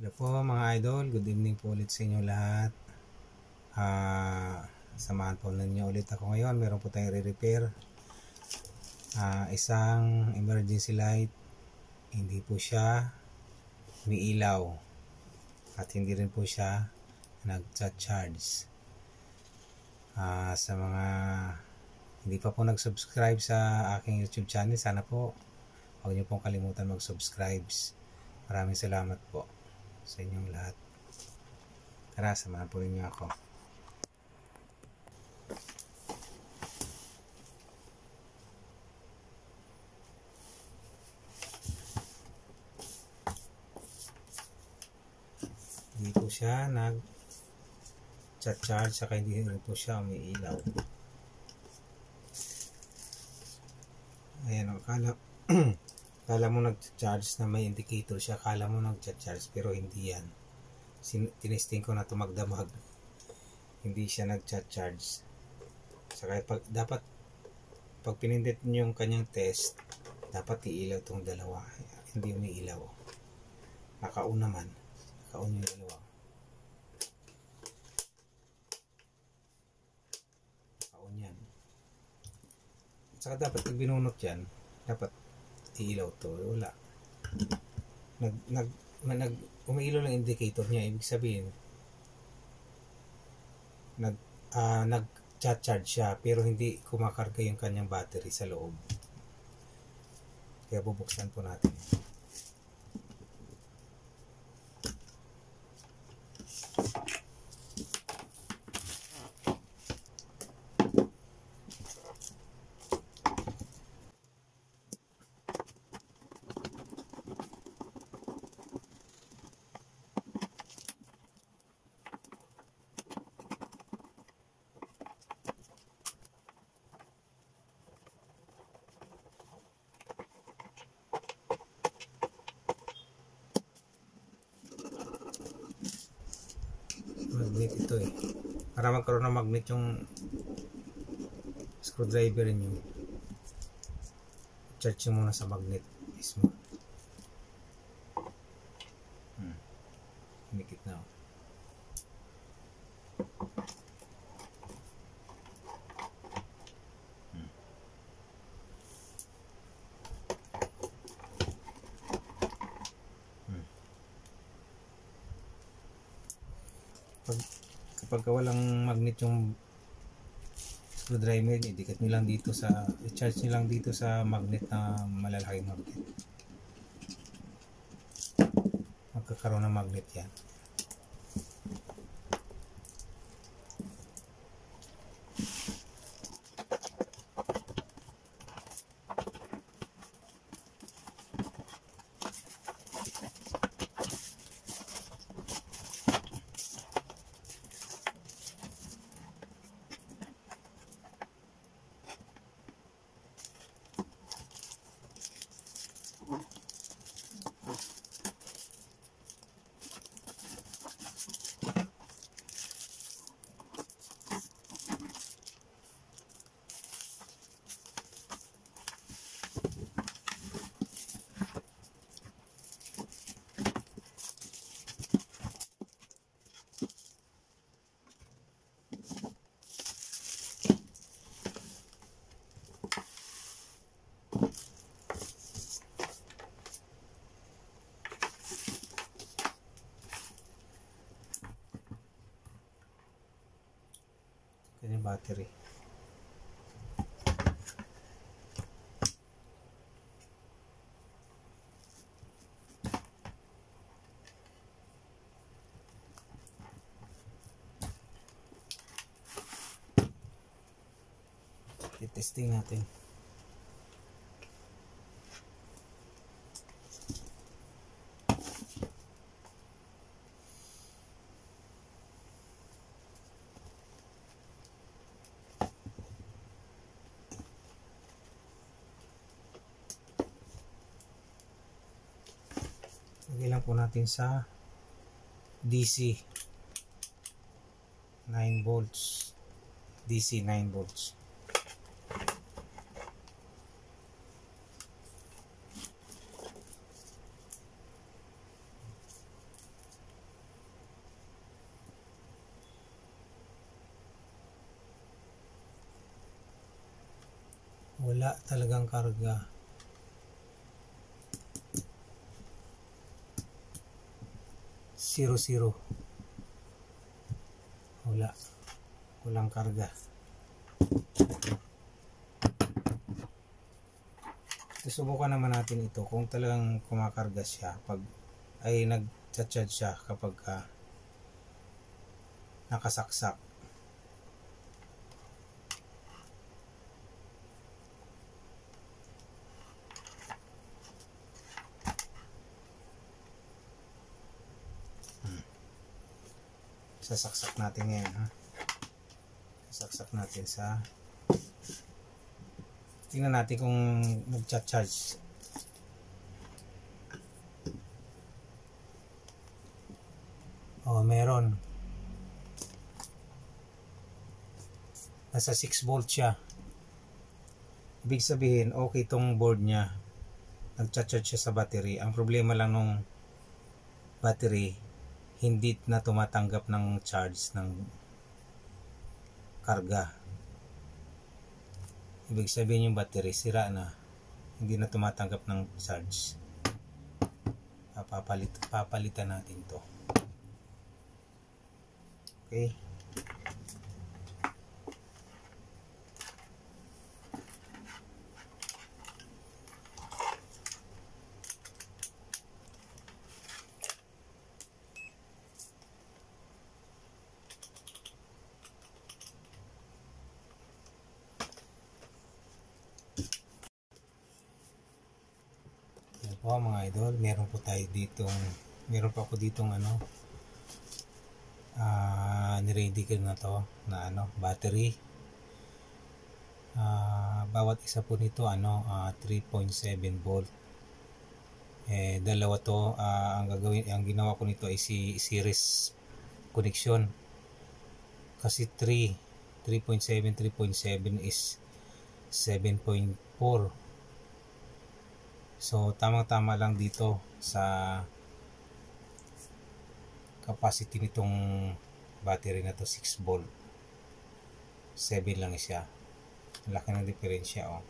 Hello po mga idol, good evening po ulit sa inyo lahat. Samahan po ninyo ulit ako ngayon. Meron po tayong re-repair. Isang emergency light. Hindi po siya umiilaw. At hindi rin po siya nag-charge. Sa mga hindi pa po nag-subscribe sa aking YouTube channel, sana po huwag niyo pong kalimutan mag-subscribe. Maraming salamat po sa inyong lahat. Tara, samahan po ninyo ako. Hindi po siya nag-charge, saka hindi rin po siya umiilaw. Ayan, akala mo nag-charge na may indicator siya, akala mo nag-charge pero hindi yan. Tinesting ko na tumagdamag, hindi siya nag-charge. Saka dapat pag pinindit niyo yung kanyang test, dapat iilaw itong dalawa. Hindi umiilaw. Naka-on naman. Naka-on yung dalawa. Naka-on yan. Saka dapat pag binunot yan, dapat iilaw to. Wala. Umiilaw lang indicator niya. Ibig sabihin, nag-charge siya pero hindi kumakarga yung kanyang battery sa loob. Kaya bubuksan po natin. Magnet ito eh. Para magkaroon ng magnet yung screwdriver niyo, charge nyo muna sa magnet mismo. Hinikit na. Kapag walang magnet yung screwdriver, idikit nyo lang dito i-charge nyo lang dito sa magnet na malalaking magnet. Magkakaroon ng magnet yan. Yung battery. I-testing natin. Lagay lang po natin sa DC 9 volts. DC 9 volts. Wala talagang karga. Zero. Wala. Walang karga. Susubukan naman natin ito kung talagang kumakarga siya pag ay nag-charge siya kapag nakasaksak. Sasaksak natin ngayon, ha. Sasaksak natin sa, tingnan natin kung nag-charge. Oh, meron. Nasa 6 volt siya. Ibig sabihin, okay tong board niya. Nag-charge siya sa battery. Ang problema lang nung battery, hindi na tumatanggap ng charge ng karga. Ibig sabihin yung battery sira na, hindi na tumatanggap ng charge. Papalitan natin to. Okay. Po mga idol, meron pa ako ditong niready ko na to na battery. Bawat isa po nito 3.7 volt. Dalawa to, ang ginawa ko nito ay series connection kasi 3.7 is 7.4. So tamang-tama lang dito sa capacity nitong battery na to, 6 volt. 7 lang siya. Laki ng diferensya, oh.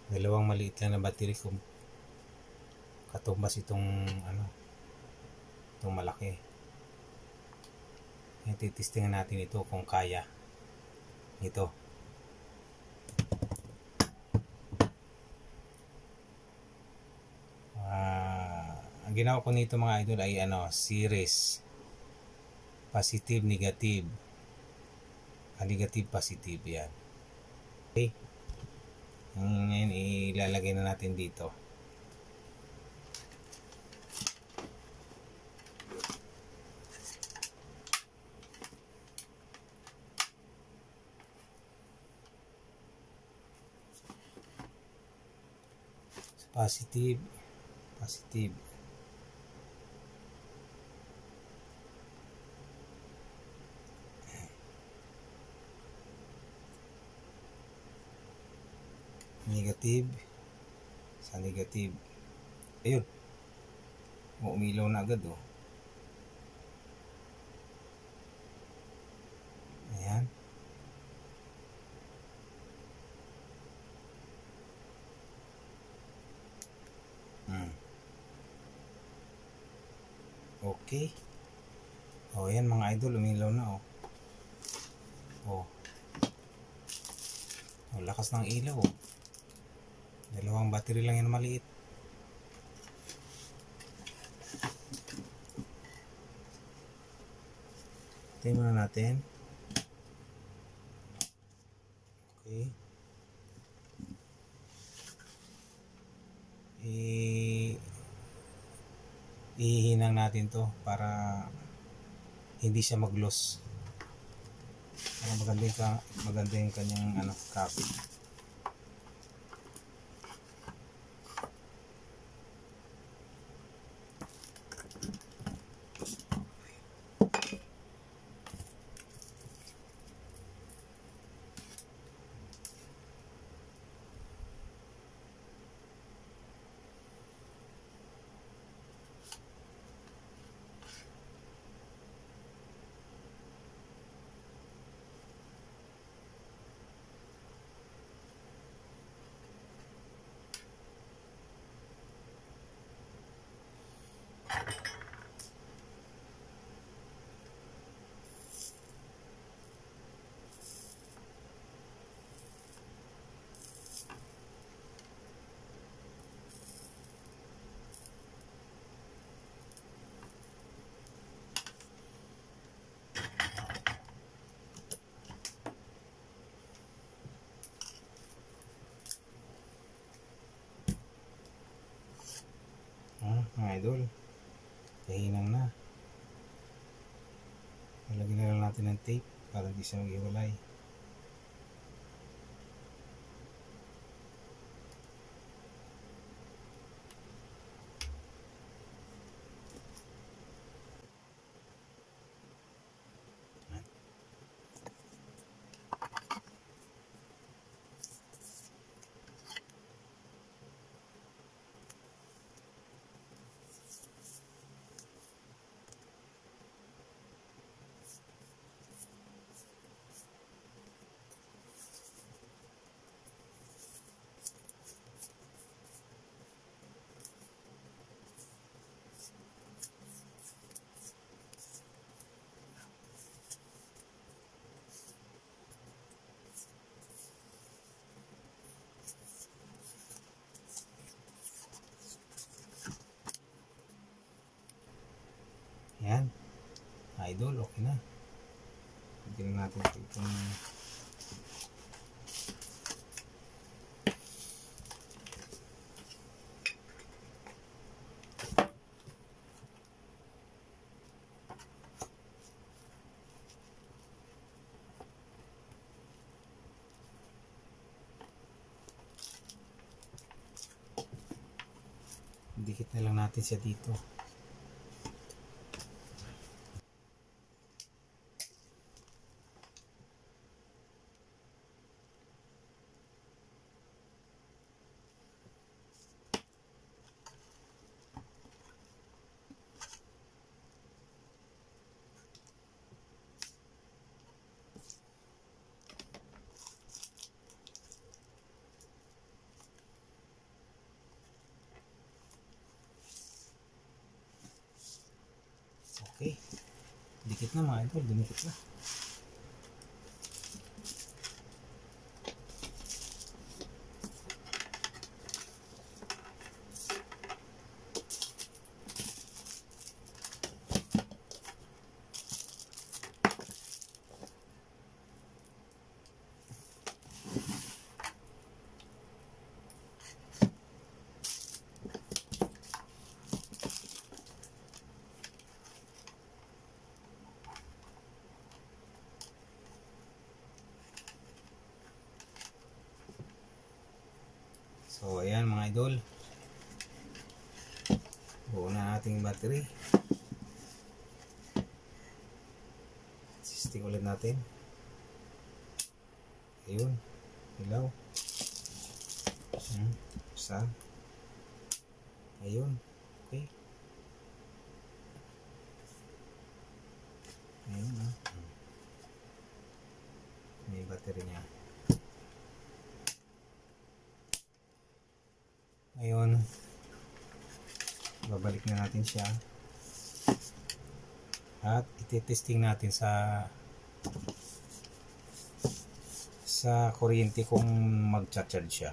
Dalawang maliit lang na battery kung katumbas itong itong malaki. Titistingan natin ito kung kaya ito. Ang ginawa ko nito mga idol ay series positive negative, negative positive, yan. Okay, ngayon ilalagay na natin dito. Positive negative sa negative. Ayun, umilaw na agad, oh. Ayan. Okay. Oh, ayan mga idol, umilaw na, oh. Oh. Oh, lakas ng ilaw, oh. Dalawang battery lang yan maliit. Tayo muna natin. Okay. Ihihinang natin to para hindi siya mag-loss. Para maganda yung kanyang copy. Mga idol, kahinang na. Nalagyan na lang natin ng tape para hindi siya maghiwalay. Yan, idol, okay na. Bigyan natin itong dikit na lang natin siya dito. Okay, dikit na mga idol, dinikit na. So ayan mga idol, buo na ating battery. Stick ulit natin. Ayun, ilaw. Isa. Ayun, okay. Ayun na. May battery niya. Ngayon, babalik na natin siya at ititesting natin sa kuryente kung mag-charge siya.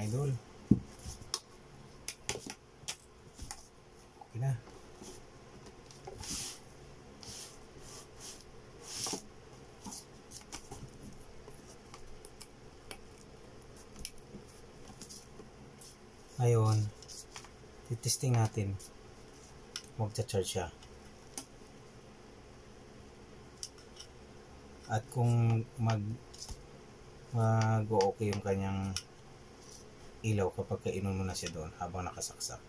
idol. Okay na. Ngayon, titesting natin magcha-charge siya. At kung mag-o-okay yung kanyang ilaw kapag kainon mo na siya doon habang nakasaksak.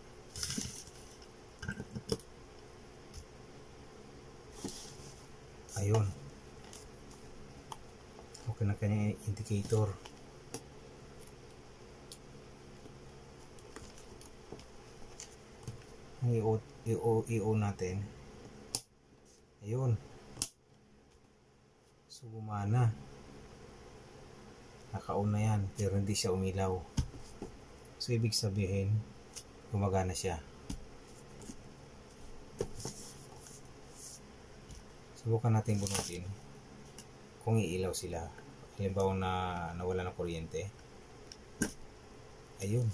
Ayun. Okay na kanyang indicator. I-o natin. Ayun. So gumana. Naka-on na yan pero hindi siya umilaw. So ibig sabihin gumagana siya. Subukan natin bunutin kung iilaw sila. Halimbawa na nawala ng kuryente. Ayun.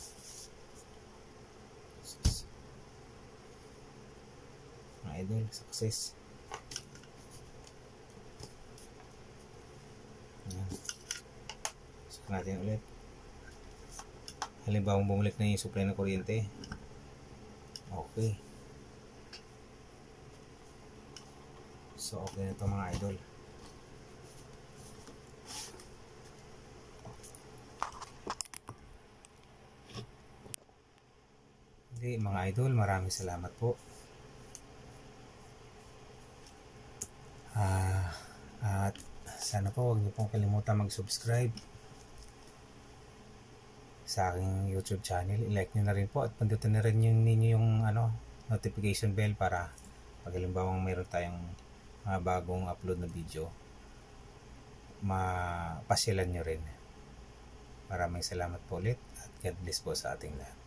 Mga idol, success. Ayan. Subukan natin ulit. Halimbawa bumalik na yung supply ng kuryente. Okay. So okay na ito mga idol. Hindi mga idol, maraming salamat po. At sana po huwag niyo pong kalimutan mag-subscribe sa aking YouTube channel. I-like niyo na rin po at pindutin na rin ninyo yung notification bell para pag halimbawang mayroon tayong bagong upload na video, mapasyalan nyo rin. Maraming salamat po ulit at God bless po sa ating lahat.